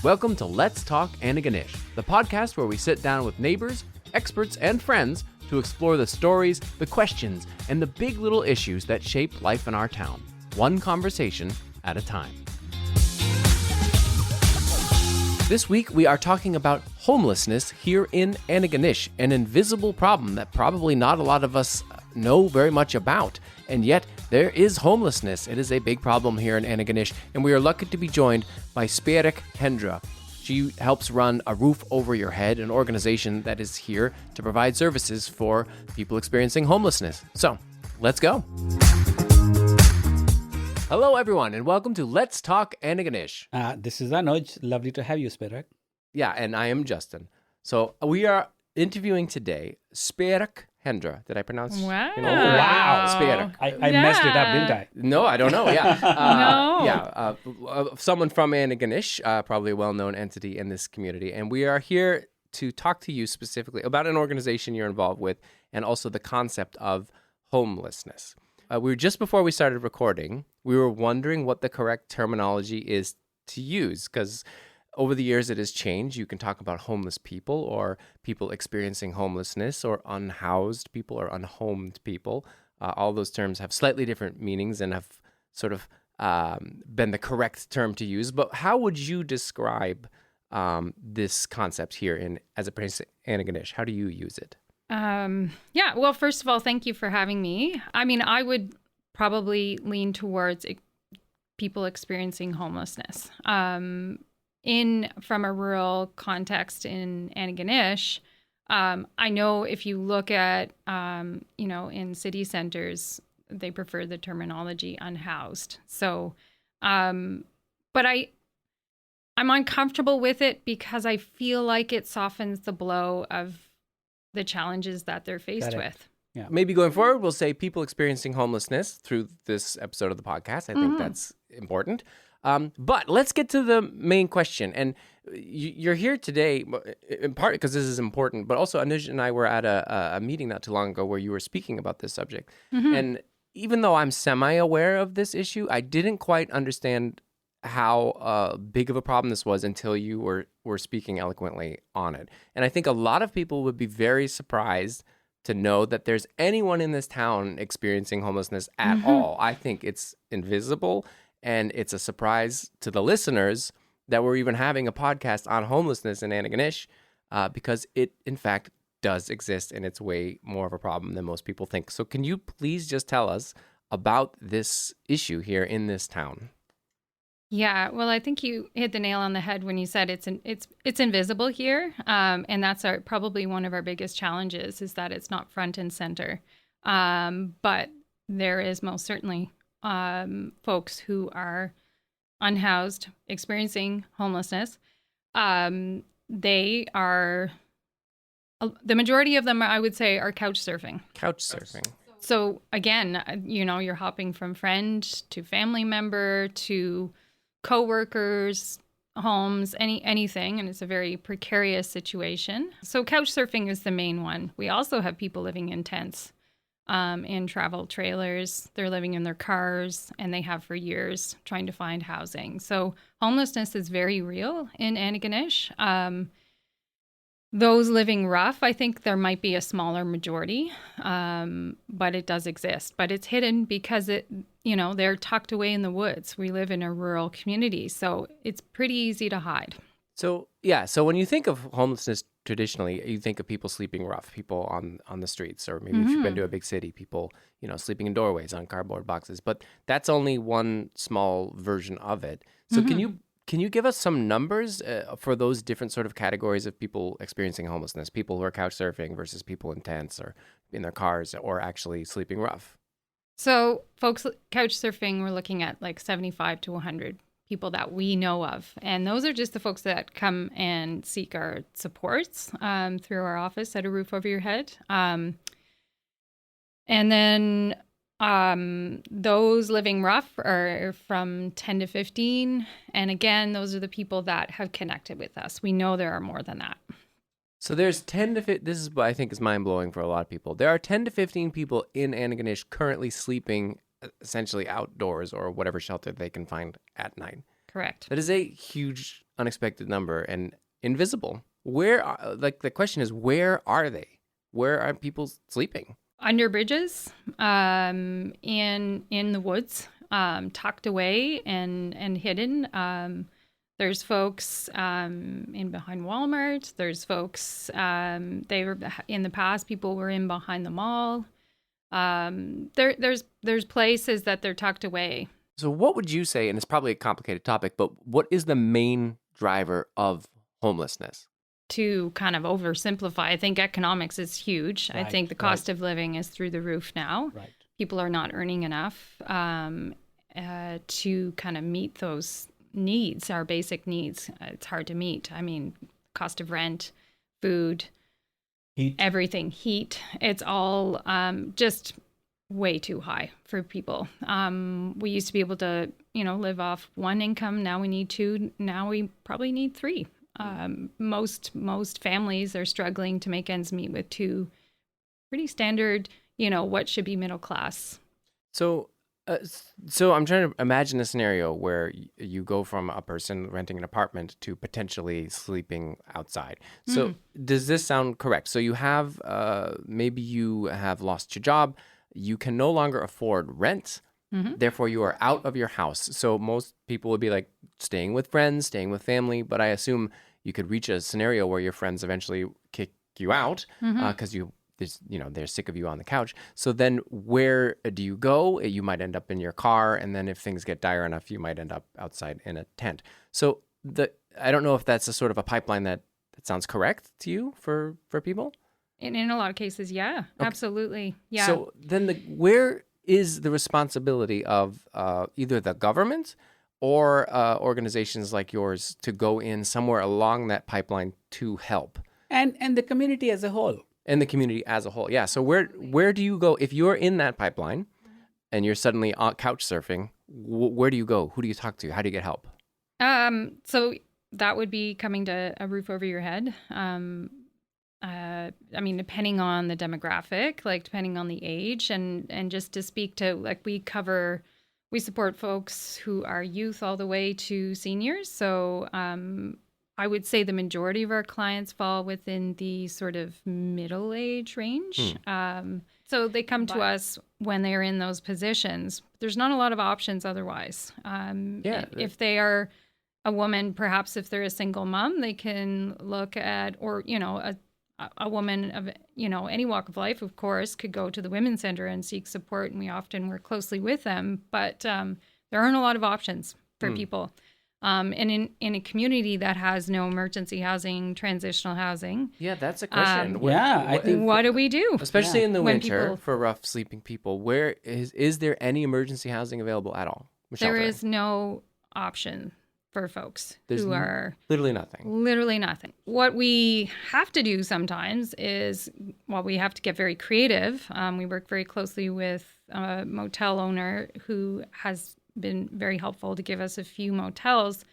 Welcome to Let's Talk Antigonish, the podcast where we sit down with neighbors, experts, and friends to explore the stories, the questions, and the big little issues that shape life in our town, one conversation at a time. This week, we are talking about homelessness here in Antigonish, an invisible problem that probably not a lot of us know very much about. And yet, there is homelessness. It is a big problem here in Antigonish, and we are lucky to be joined by Speireag Hendra. She helps run A Roof Over Your Head, an organization that is here to provide services for people experiencing homelessness. So, let's go. Hello, everyone, and welcome to Let's Talk Antigonish. This is Anuj. Lovely to have you, Speireag. Yeah, and I am Justin. So, we are interviewing today Speireag Hendra. Did I pronounce? Wow. Wow. Speireag. I messed it up, didn't I? No, I don't know. Yeah. No. Yeah. Someone from Antigonish, probably a well-known entity in this community. And we are here to talk to you specifically about an organization you're involved with and also the concept of homelessness. Just before we started recording, we were wondering what the correct terminology is to use because over the years, it has changed. You can talk about homeless people or people experiencing homelessness or unhoused people or unhomed people. All those terms have slightly different meanings and have sort of been the correct term to use. But how would you describe this concept here as it pertains to Antigonish? How do you use it? Well, first of all, thank you for having me. I mean, I would probably lean towards people experiencing homelessness. From a rural context in Antigonish, I know if you look at, in city centers, they prefer the terminology unhoused. So, but I'm uncomfortable with it because I feel like it softens the blow of the challenges that they're faced with. Yeah. Maybe going forward, we'll say people experiencing homelessness through this episode of the podcast. I think that's important. But let's get to the main question. And you're here today, in part because this is important, but also Anuj and I were at a meeting not too long ago where you were speaking about this subject. Mm-hmm. And even though I'm semi-aware of this issue, I didn't quite understand how big of a problem this was until you were speaking eloquently on it. And I think a lot of people would be very surprised to know that there's anyone in this town experiencing homelessness at all. I think it's invisible. And it's a surprise to the listeners that we're even having a podcast on homelessness in Antigonish because it, in fact, does exist and it's way more of a problem than most people think. So can you please just tell us about this issue here in this town? Yeah, well, I think you hit the nail on the head when you said it's invisible here. And that's probably one of our biggest challenges is that it's not front and center. But there is most certainly folks who are unhoused, experiencing homelessness. They are, the majority of them, I would say, are couch surfing. Couch surfing. So again, you're hopping from friend to family member to coworkers, homes, anything, and it's a very precarious situation. So couch surfing is the main one. We also have people living in tents. In travel trailers. They're living in their cars, and they have for years trying to find housing. So homelessness is very real in Antigonish. Those living rough, I think there might be a smaller majority, but it does exist. But it's hidden because they're tucked away in the woods. We live in a rural community, so it's pretty easy to hide. So when you think of homelessness traditionally, you think of people sleeping rough, people on the streets, or maybe if you've been to a big city, people, sleeping in doorways on cardboard boxes. But that's only one small version of it. So can you give us some numbers for those different sort of categories of people experiencing homelessness, people who are couch surfing versus people in tents or in their cars or actually sleeping rough? So folks couch surfing, we're looking at like 75 to 100 people that we know of. And those are just the folks that come and seek our supports through our office at A Roof Over Your Head. And then those living rough are from 10 to 15. And again, those are the people that have connected with us. We know there are more than that. So there's 10 to 15, this is what I think is mind-blowing for a lot of people. There are 10 to 15 people in Antigonish currently sleeping essentially outdoors or whatever shelter they can find at night. Correct. That is a huge unexpected number and invisible. The question is, where are they? Where are people sleeping? Under bridges, in the woods, tucked away and hidden. There's folks in behind Walmart. There's folks they were in the past. People were in behind the mall. There's places that they're tucked away. So what would you say, and it's probably a complicated topic, but what is the main driver of homelessness? To kind of oversimplify, I think economics is huge. I think the cost of living is through the roof now. Right. People are not earning enough to kind of meet those needs, our basic needs. It's hard to meet. I mean, cost of rent, food, Heat. everything, heat. It's all just way too high for people. We used to be able to, live off one income. Now we need two. Now we probably need three. Most families are struggling to make ends meet with two pretty standard, what should be middle class. So I'm trying to imagine a scenario where you go from a person renting an apartment to potentially sleeping outside. So does this sound correct? So you have, maybe you have lost your job. You can no longer afford rent. Therefore, you are out of your house. So most people would be like staying with friends, staying with family. But I assume you could reach a scenario where your friends eventually kick you out because they're sick of you on the couch. So then where do you go? You might end up in your car. And then if things get dire enough, you might end up outside in a tent. So I don't know if that's a sort of a pipeline that sounds correct to you for people. In a lot of cases, yeah, okay. Absolutely. Yeah. So then where is the responsibility of either the government or organizations like yours to go in somewhere along that pipeline to help? And the community as a whole. And the community as a whole, yeah. So where do you go if you're in that pipeline and you're suddenly couch surfing? Where do you go? Who do you talk to? How do you get help? So that would be coming to a roof over your head. Depending on the demographic, like depending on the age, and just to speak to, like, we support folks who are youth all the way to seniors. So I would say the majority of our clients fall within the sort of middle age range. So they come to us when they are in those positions. There's not a lot of options otherwise. If they are a woman, perhaps if they're a single mom, they can look at, or, a woman of, any walk of life, of course, could go to the Women's Center and seek support, and we often work closely with them. But there aren't a lot of options for people. And in a community that has no emergency housing, transitional housing. Yeah, that's a question. I think what do we do? Especially in the winter for rough sleeping people, where is there any emergency housing available at all? There is no option for folks who are literally nothing. What we have to do sometimes is, we have to get very creative. We work very closely with a motel owner who has been very helpful to give us a few motels.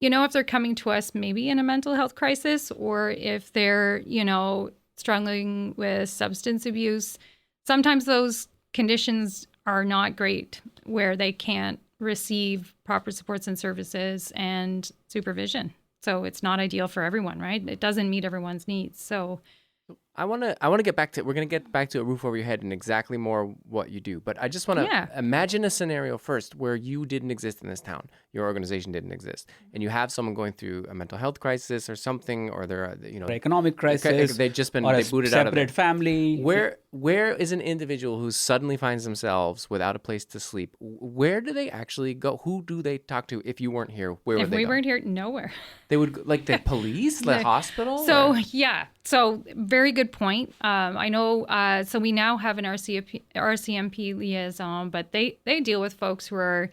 If they're coming to us maybe in a mental health crisis, or if they're, struggling with substance abuse, sometimes those conditions are not great where they can't receive proper supports and services and supervision. So it's not ideal for everyone, right? It doesn't meet everyone's needs. So I want to get back to, we're going to get back to a roof over your head and exactly more what you do. But I just want to imagine a scenario first where you didn't exist in this town. Your organization didn't exist. And you have someone going through a mental health crisis or something, or they're, economic crisis. They've just been booted out of separate family. Where is an individual who suddenly finds themselves without a place to sleep? Where do they actually go? Who do they talk to? If you weren't here, where would they go? If we weren't here, nowhere. They would, like the police, the hospital? So very good point. I know, so we now have an RCMP liaison, but they deal with folks who are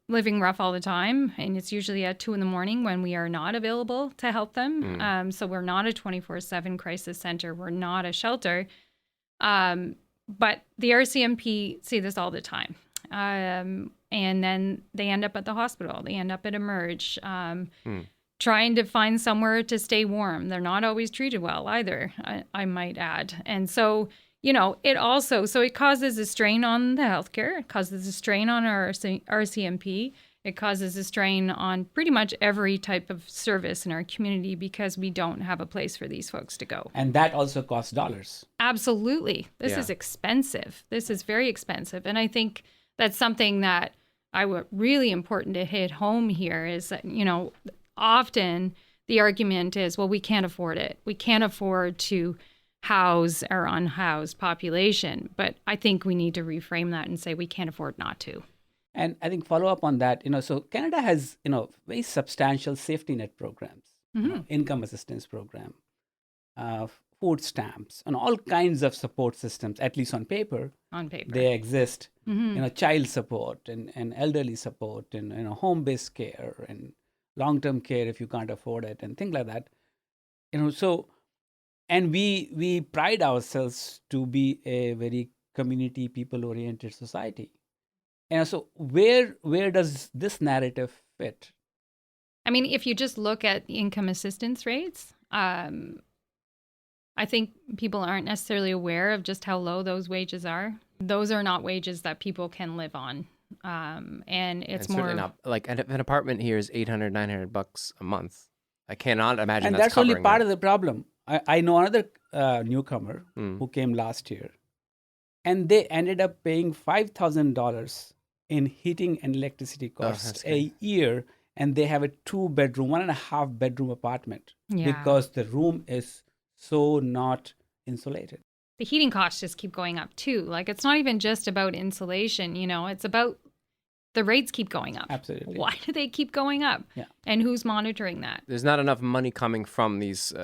living rough all the time. And it's usually at 2 a.m. when we are not available to help them. So we're not a 24/7 crisis center. We're not a shelter. But the RCMP see this all the time. And then they end up at the hospital. They end up at Emerge. Trying to find somewhere to stay warm. They're not always treated well either, I might add. And so, it causes a strain on the healthcare. It causes a strain on our RCMP. It causes a strain on pretty much every type of service in our community because we don't have a place for these folks to go. And that also costs dollars. Absolutely. This is expensive. This is very expensive. And I think that's something that really important to hit home here is that, often the argument is, well, we can't afford it. We can't afford to house our unhoused population. But I think we need to reframe that and say we can't afford not to. And I think follow up on that, so Canada has, very substantial safety net programs, income assistance program, food stamps, and all kinds of support systems, at least on paper. On paper. They exist, child support and elderly support and, home-based care and long-term care if you can't afford it and things like that. And we pride ourselves to be a very community, people-oriented society. And so where does this narrative fit? I mean, if you just look at the income assistance rates, I think people aren't necessarily aware of just how low those wages are. Those are not wages that people can live on. And it's more not, like an apartment here is $800, $900 a month. I cannot imagine and that's only part that. of the problem. I know another newcomer who came last year, and they ended up paying $5,000 in heating and electricity costs a year, and they have a 2-bedroom, 1.5-bedroom apartment because the room is so not insulated. The heating costs just keep going up too. Like, it's not even just about insulation, it's about the rates keep going up. Absolutely. Why do they keep going up? Yeah. And who's monitoring that? There's not enough money coming from these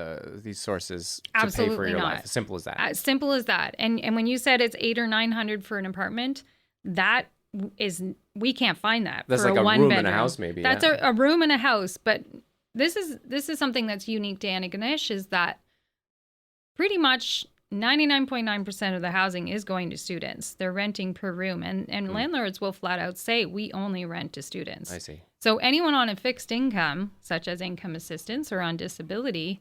sources to Absolutely pay for your not. life. As simple as that. As simple as that. And when you said it's $800 or $900 for an apartment, that is, we can't find that. That's for like a one room bedroom. in a house, maybe. That's a room in a house. But this is something that's unique to Antigonish, is that pretty much 99.9% of the housing is going to students. They're renting per room. And landlords will flat out say, we only rent to students. I see. So anyone on a fixed income, such as income assistance or on disability,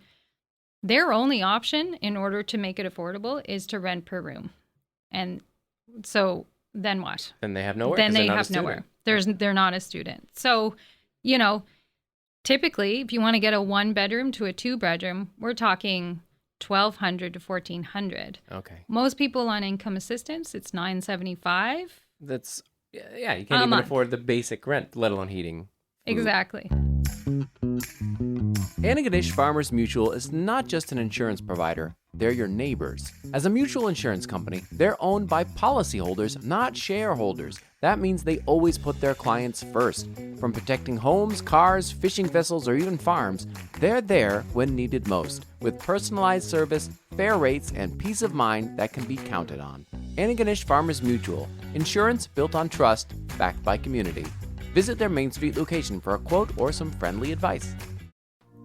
their only option in order to make it affordable is to rent per room. And so then what? Then they have nowhere. Then they have nowhere. They're not a student. So, typically, if you want to get a 1-bedroom to a 2-bedroom, we're talking $1,200 to $1,400. Okay. Most people on income assistance, it's $975. That's you can't even afford the basic rent, let alone heating. Exactly. Antigonish Farmers Mutual is not just an insurance provider, they're your neighbors. As a mutual insurance company, they're owned by policyholders, not shareholders. That means they always put their clients first. From protecting homes, cars, fishing vessels, or even farms, they're there when needed most, with personalized service, fair rates, and peace of mind that can be counted on. Antigonish Farmers Mutual, insurance built on trust, backed by community. Visit their Main Street location for a quote or some friendly advice.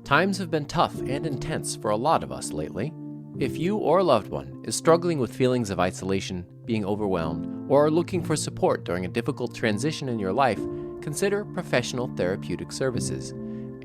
Times have been tough and intense for a lot of us lately. If you or a loved one is struggling with feelings of isolation, being overwhelmed, or are looking for support during a difficult transition in your life, consider professional therapeutic services.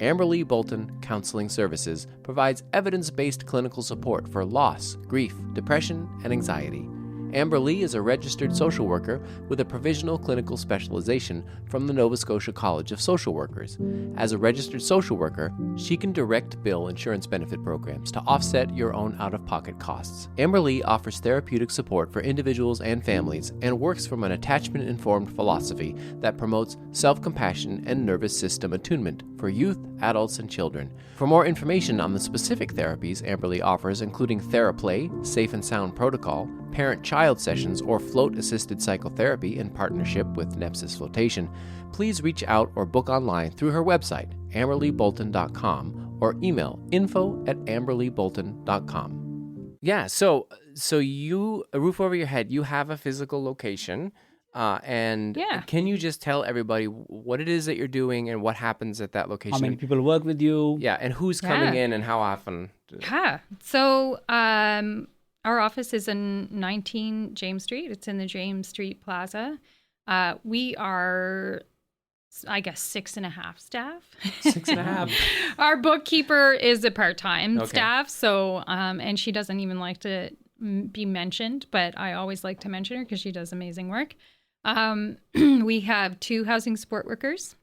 Amberly Bolton Counseling Services provides evidence-based clinical support for loss, grief, depression, and anxiety. Amber Lee is a registered social worker with a provisional clinical specialization from the Nova Scotia College of Social Workers. As a registered social worker, she can direct bill insurance benefit programs to offset your own out-of-pocket costs. Amber Lee offers therapeutic support for individuals and families and works from an attachment-informed philosophy that promotes self-compassion and nervous system attunement for youth, adults, and children. For more information on the specific therapies Amber Lee offers, including TheraPlay, Safe and Sound Protocol, parent-child sessions, or float-assisted psychotherapy in partnership with Nepsis Flotation, please reach out or book online through her website, amberleebolton.com, or email info@amberleebolton.com. Yeah, so you, a roof over your head, you have a physical location, and can you just tell everybody what it is that you're doing and what happens at that location? How many people work with you? Yeah, and who's coming in and how often? Yeah, so our office is in 19 James Street. It's in the James Street Plaza. We are, I guess, 6.5 staff. 6.5. Our bookkeeper is a part-time staff, so and she doesn't even like to be mentioned, but I always like to mention her because she does amazing work. We have 2 housing support workers.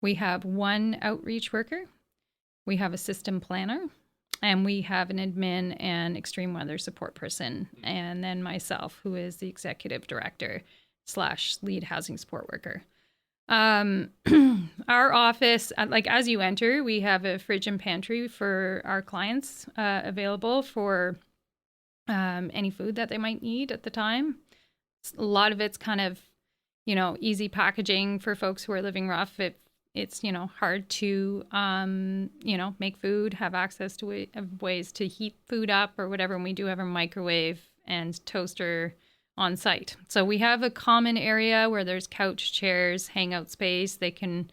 We have one outreach worker. We have a system planner. And we have an admin and extreme weather support person. And then myself, who is the executive director / lead housing support worker. Our office, like as you enter, we have a fridge and pantry for our clients available for any food that they might need at the time. A lot of it's kind of, easy packaging for folks who are living rough. It's hard to, make food, have access to ways to heat food up or whatever. And we do have a microwave and toaster on site. So we have a common area where there's couch, chairs, hangout space. They can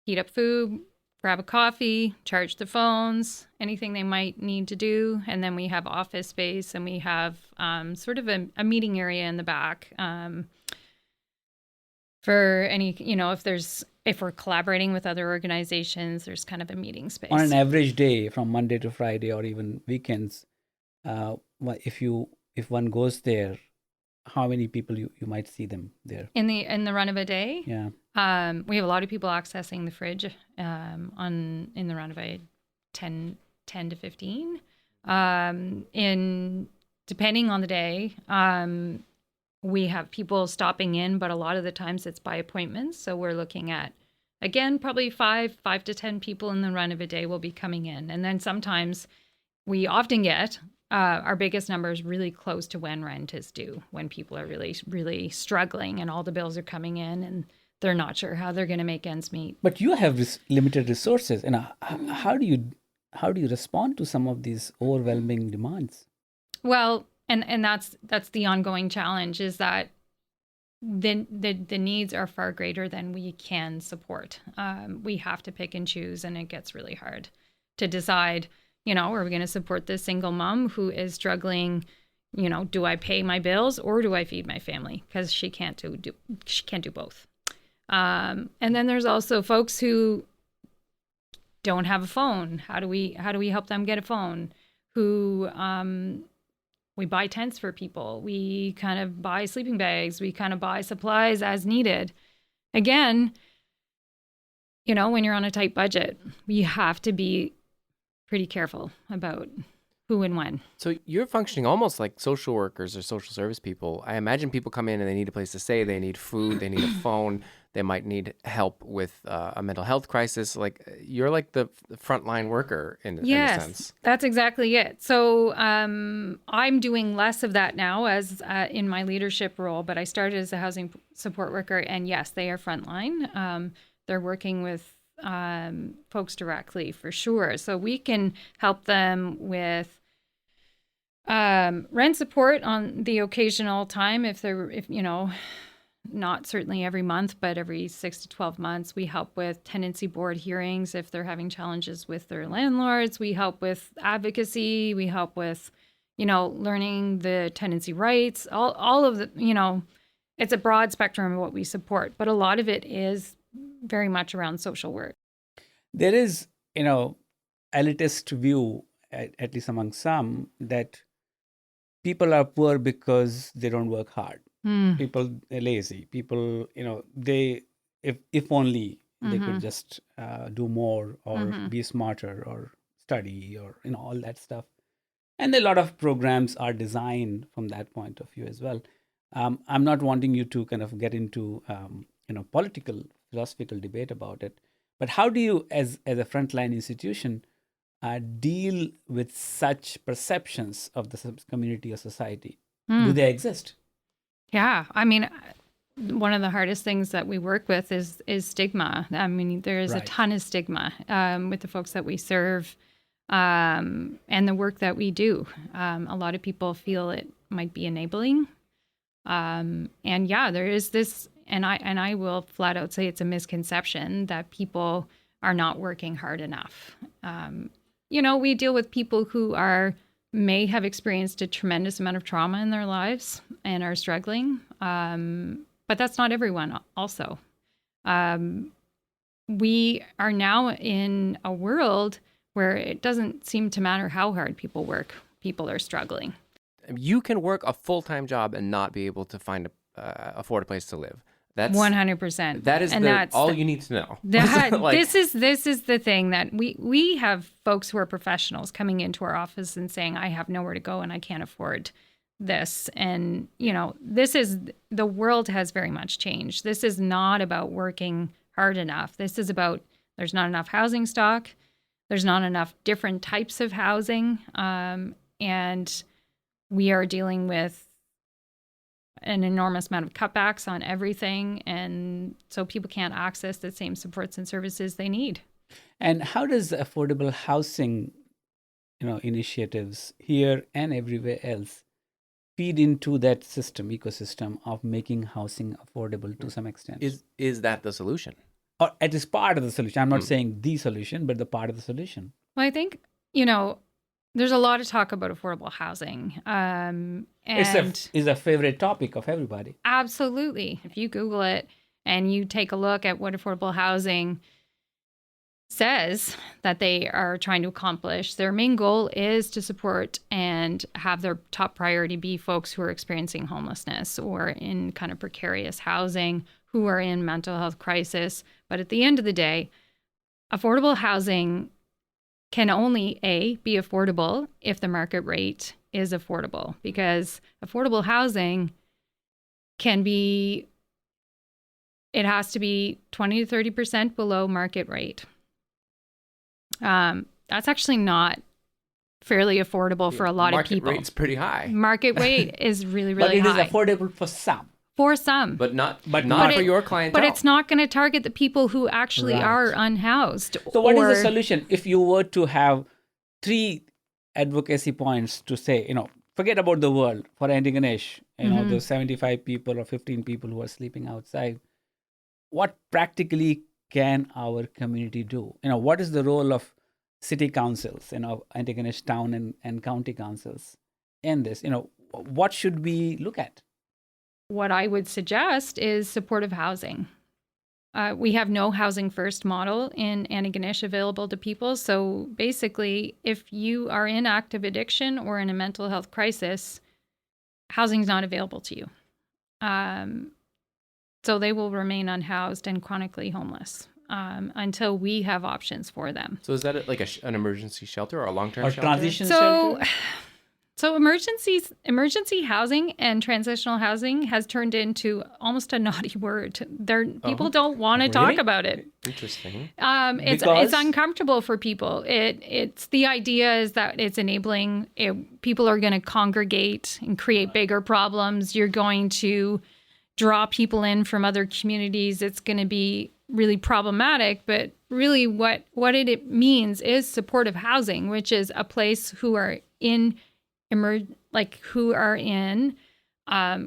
heat up food, grab a coffee, charge the phones, anything they might need to do. And then we have office space, and we have sort of a meeting area in the back for any, if we're collaborating with other organizations, there's kind of a meeting space. On an average day from Monday to Friday or even weekends, if one goes there, how many people you might see them there? In the run of a day? Yeah. We have a lot of people accessing the fridge in the run of a 10 to 15. Depending on the day, we have people stopping in, but a lot of the times it's by appointments. So we're looking at, again, probably 5 to 10 people in the run of a day will be coming in. And then sometimes we often get our biggest number is really close to when rent is due, when people are really, really struggling and all the bills are coming in and they're not sure how they're going to make ends meet. But you have limited resources. And how do you respond to some of these overwhelming demands? Well, and that's the ongoing challenge, is that the needs are far greater than we can support. We have to pick and choose, and it gets really hard to decide, are we going to support this single mom who is struggling? Do I pay my bills or do I feed my family? Because she can't do both. And then there's also folks who don't have a phone. How do we help them get a phone? Who we buy tents for people. We kind of buy sleeping bags. We kind of buy supplies as needed. Again, when you're on a tight budget, you have to be pretty careful about who and when. So you're functioning almost like social workers or social service people. I imagine people come in and they need a place to stay, they need food, they need a phone, they might need help with a mental health crisis. Like, you're like the frontline worker in a sense. That's exactly it. So I'm doing less of that now as in my leadership role, but I started as a housing support worker, and yes, they are frontline. They're working with folks directly for sure. So we can help them with rent support on the occasional time if not certainly every month, but every 6 to 12 months. We help with tenancy board hearings if they're having challenges with their landlords. We help with advocacy. We help with, learning the tenancy rights, all of the, it's a broad spectrum of what we support, but a lot of it is very much around social work. There is, elitist view, at least among some, that people are poor because they don't work hard. People are lazy. People, they, if only they could just do more or be smarter or study or, all that stuff. And a lot of programs are designed from that point of view as well. I'm not wanting you to kind of get into, political, philosophical debate about it. But how do you, as a frontline institution, deal with such perceptions of the community or society? Do they exist? Yeah. I mean, one of the hardest things that we work with is stigma. I mean, there is a ton of stigma with the folks that we serve and the work that we do. A lot of people feel it might be enabling. And yeah, there is this, and I will flat out say it's a misconception that people are not working hard enough. We deal with people who may have experienced a tremendous amount of trauma in their lives and are struggling. But that's not everyone also. We are now in a world where it doesn't seem to matter how hard people work. People are struggling. You can work a full-time job and not be able to afford a place to live. That's 100%. That is all you need to know. This is the thing that we have folks who are professionals coming into our office and saying, I have nowhere to go and I can't afford this. And, the world has very much changed. This is not about working hard enough. This is about, there's not enough housing stock. There's not enough different types of housing. And we are dealing with an enormous amount of cutbacks on everything. And so people can't access the same supports and services they need. And how does affordable housing, initiatives here and everywhere else feed into that ecosystem of making housing affordable to some extent? Is that the solution? Or it is part of the solution. I'm not saying the solution, but the part of the solution. Well, I think, there's a lot of talk about affordable housing. It's a favorite topic of everybody. Absolutely. If you Google it and you take a look at what affordable housing says that they are trying to accomplish, their main goal is to support and have their top priority be folks who are experiencing homelessness or in kind of precarious housing, who are in mental health crisis. But at the end of the day, affordable housing can only, be affordable if the market rate is affordable, because affordable housing it has to be 20 to 30% below market rate. That's actually not fairly affordable for a lot of people. Market rate's pretty high. Market rate is really, really high. But it is affordable for some. For some. But not for your clientele. But it's not going to target the people who actually are unhoused. So what is the solution? If you were to have 3 advocacy points to say, forget about the world, for Antigonish, the 75 people or 15 people who are sleeping outside, what practically can our community do? What is the role of city councils, Antigonish town and county councils in this? What should we look at? What I would suggest is supportive housing. We have no housing first model in Antigonish available to people. So basically, if you are in active addiction or in a mental health crisis, housing is not available to you. So they will remain unhoused and chronically homeless until we have options for them. So is that like an emergency shelter or a long-term shelter? Or transition shelter? So emergency housing and transitional housing has turned into almost a naughty word. People don't want to talk about it. Interesting. It's uncomfortable for people. It's the idea is that it's enabling people are going to congregate and create bigger problems. You're going to draw people in from other communities. It's going to be really problematic. But really, what it means is supportive housing, which is a place who are in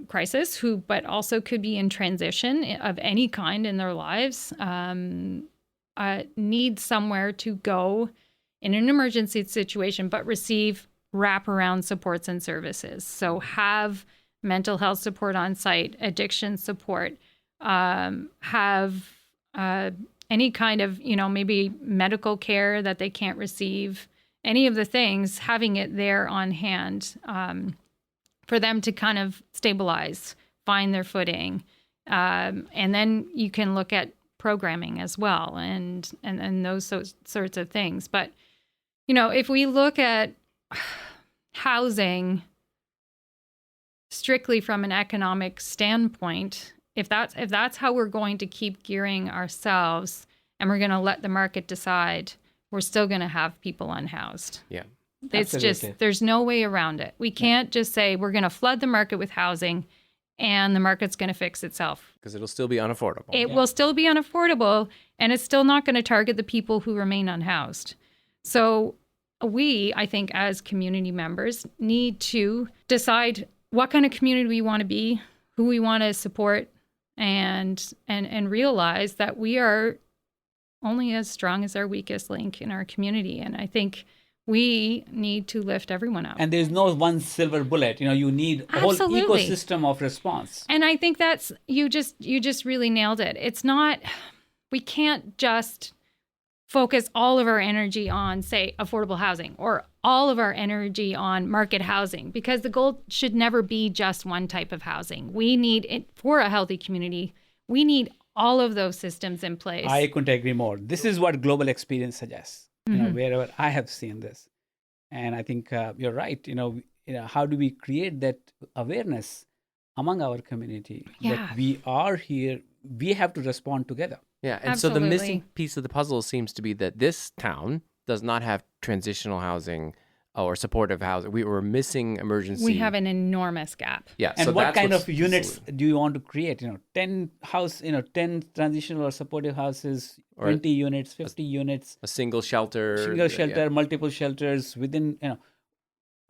crisis, but also could be in transition of any kind in their lives, need somewhere to go in an emergency situation, but receive wraparound supports and services. So have mental health support on site, addiction support, have any kind of, maybe medical care that they can't receive. Any of the things, having it there on hand for them to kind of stabilize, find their footing. And then you can look at programming as well and those sorts of things. But, if we look at housing strictly from an economic standpoint, if that's how we're going to keep gearing ourselves and we're going to let the market decide, we're still going to have people unhoused. Yeah. It's just, there's no way around it. We can't just say we're going to flood the market with housing and the market's going to fix itself. Because it'll still be unaffordable. It will still be unaffordable, and it's still not going to target the people who remain unhoused. So we, I think, as community members, need to decide what kind of community we want to be, who we want to support, and realize that we are only as strong as our weakest link in our community. And I think we need to lift everyone up. And there's no one silver bullet. You need a whole ecosystem of response. And I think that's, you just really nailed it. It's not, we can't just focus all of our energy on, say, affordable housing or all of our energy on market housing, because the goal should never be just one type of housing. We need it for a healthy community. we need all of those systems in place. I couldn't agree more. This is what global experience suggests, wherever I have seen this. And I think you're right. How do we create that awareness among our community that we are here, we have to respond together. Yeah, and so the missing piece of the puzzle seems to be that this town does not have transitional housing or supportive housing. We were missing emergency. We have an enormous gap. Yeah. And so what kind of units do you want to create? 10 transitional or supportive houses, or 20 units, 50 units. A single shelter. Multiple shelters within,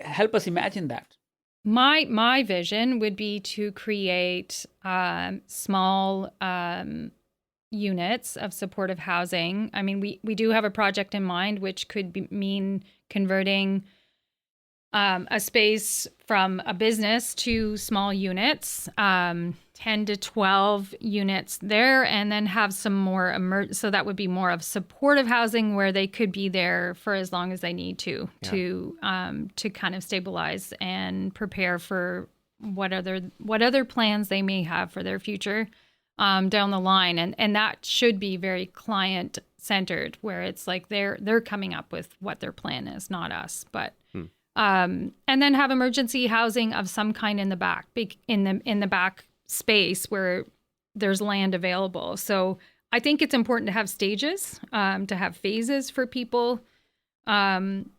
help us imagine that. My vision would be to create small units of supportive housing. I mean, we do have a project in mind, which could mean converting a space from a business to small units, 10 to 12 units there, and then have some more so that would be more of supportive housing where they could be there for as long as they need to kind of stabilize and prepare for what other plans they may have for their future down the line, and that should be very client centered, where it's like they're coming up with what their plan is, not us. But and then have emergency housing of some kind in the back, in the back space where there's land available. So I think it's important to have stages, to have phases for people. And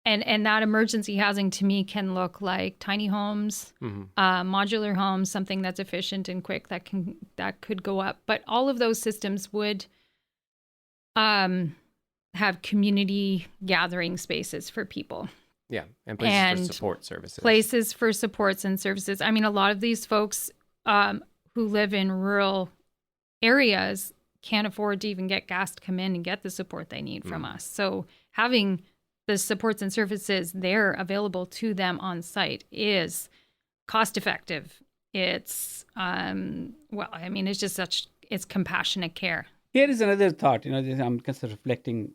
that emergency housing to me can look like tiny homes, modular homes, something that's efficient and quick that could go up. But all of those systems would have community gathering spaces for people. Yeah, and places for support services. Places for supports and services. I mean, a lot of these folks who live in rural areas can't afford to even get gas to come in and get the support they need from us. So having the supports and services there available to them on site is cost effective. It's it's just it's compassionate care. Here is another thought. I'm kind of reflecting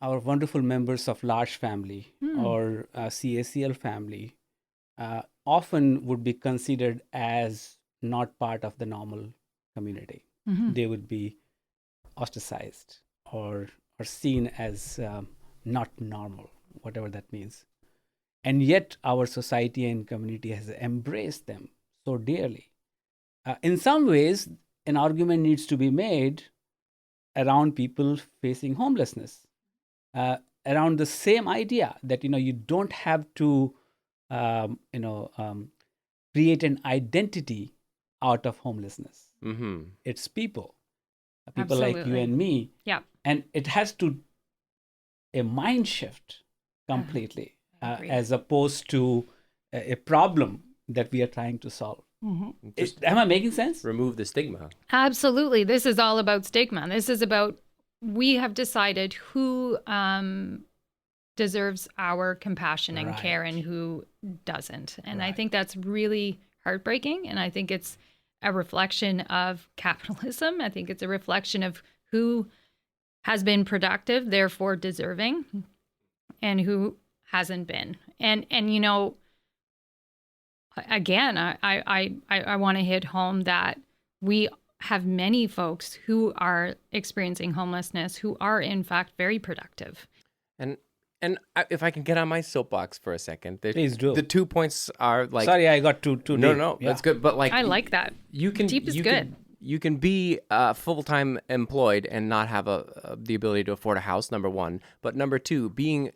our wonderful members of large family or CACL family often would be considered as not part of the normal community. They would be ostracized or seen as not normal, whatever that means. And yet our society and community has embraced them so dearly. In some ways, an argument needs to be made around people facing homelessness, around the same idea that, you don't have to, create an identity out of homelessness. It's people Absolutely. like you and me. Yeah. And it has to a mind shift completely, as opposed to a problem that we are trying to solve. Am I making sense? Remove the stigma. Absolutely. This is all about stigma. This is about, we have decided who deserves our compassion and care and who doesn't. And I think that's really heartbreaking. And I think it's a reflection of capitalism. I think it's a reflection of who has been productive, therefore deserving, and who hasn't been. And again, I want to hit home that we have many folks who are experiencing homelessness who are in fact very productive. And if I can get on my soapbox for a second, please do. The 2 points are like. Sorry, I got too deep. No, that's good. But I like that. Deep is good. You can be full-time employed and not have the ability to afford a house, number one. But number two, being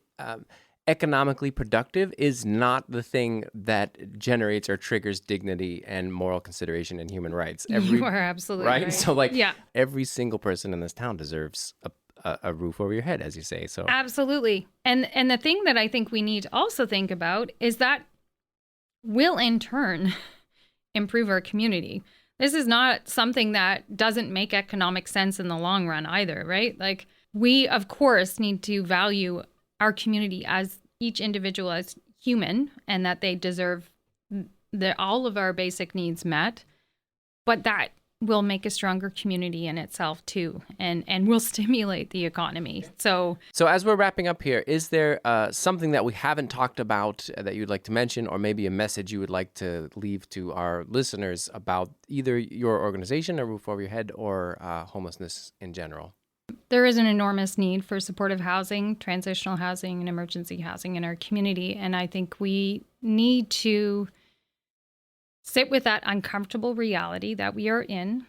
economically productive is not the thing that generates or triggers dignity and moral consideration and human rights. You are absolutely right. So every single person in this town deserves a roof over your head, as you say. So absolutely. And the thing that I think we need to also think about is that will in turn improve our community. This is not something that doesn't make economic sense in the long run either, right? Like, we, of course, need to value our community as each individual as human and that they deserve all of our basic needs met. But that will make a stronger community in itself too, and will stimulate the economy. So as we're wrapping up here, is there something that we haven't talked about that you'd like to mention, or maybe a message you would like to leave to our listeners about either your organization, A Roof Over Your Head, or homelessness in general? there is an enormous need for supportive housing, transitional housing, and emergency housing in our community. And I think we need to sit with that uncomfortable reality that we are in.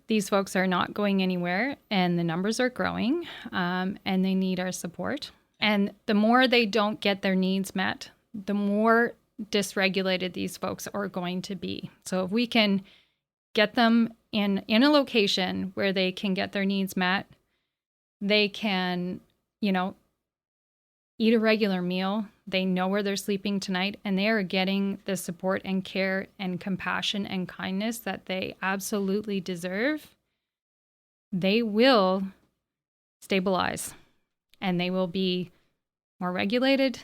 These folks are not going anywhere, and the numbers are growing, and they need our support. And the more they don't get their needs met, the more dysregulated these folks are going to be. So if we can get them in a location where they can get their needs met, they can, eat a regular meal. They know where they're sleeping tonight, and they are getting the support and care and compassion and kindness that they absolutely deserve. They will stabilize, and they will be more regulated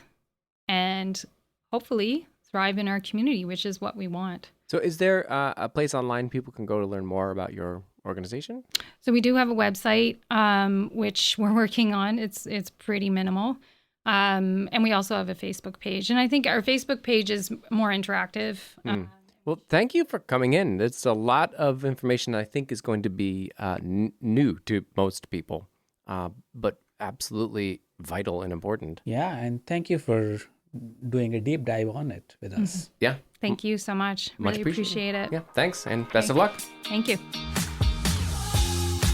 and hopefully thrive in our community, which is what we want. So is there a place online people can go to learn more about your organization? So we do have a website, which we're working on. It's pretty minimal. And we also have a Facebook page. And I think our Facebook page is more interactive. Well, thank you for coming in. It's a lot of information I think is going to be new to most people, but absolutely vital and important. Yeah, and thank you for doing a deep dive on it with us. Yeah. Thank you so much. Much Really appreciate it. Yeah, thanks, and best of luck. Thank you.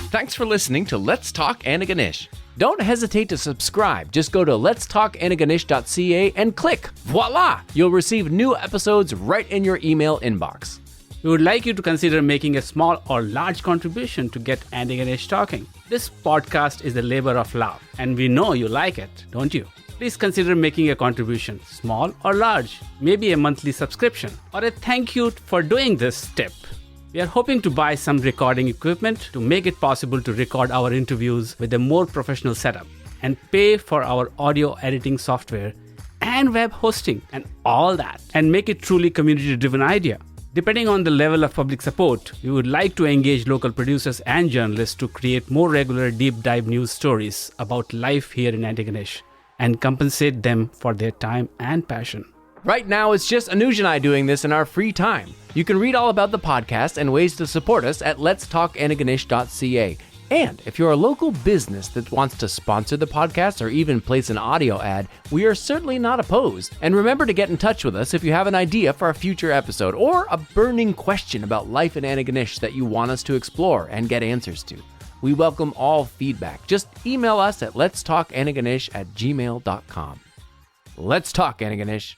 Thanks for listening to Let's Talk Antigonish. Don't hesitate to subscribe. Just go to letstalkantigonish.ca and click. Voila! You'll receive new episodes right in your email inbox. We would like you to consider making a small or large contribution to get Antigonish talking. This podcast is a labor of love, and we know you like it, don't you? Please consider making a contribution, small or large, maybe a monthly subscription, or a thank you for doing this step. We are hoping to buy some recording equipment to make it possible to record our interviews with a more professional setup, and pay for our audio editing software and web hosting and all that, and make it truly community-driven idea. Depending on the level of public support, we would like to engage local producers and journalists to create more regular deep dive news stories about life here in Antigonish and compensate them for their time and passion. Right now, it's just Anuj and I doing this in our free time. You can read all about the podcast and ways to support us at letstalkantigonish.ca. And if you're a local business that wants to sponsor the podcast or even place an audio ad, we are certainly not opposed. And remember to get in touch with us if you have an idea for a future episode or a burning question about life in Antigonish that you want us to explore and get answers to. We welcome all feedback. Just email us at letstalkantigonish@gmail.com. Let's talk, Antigonish.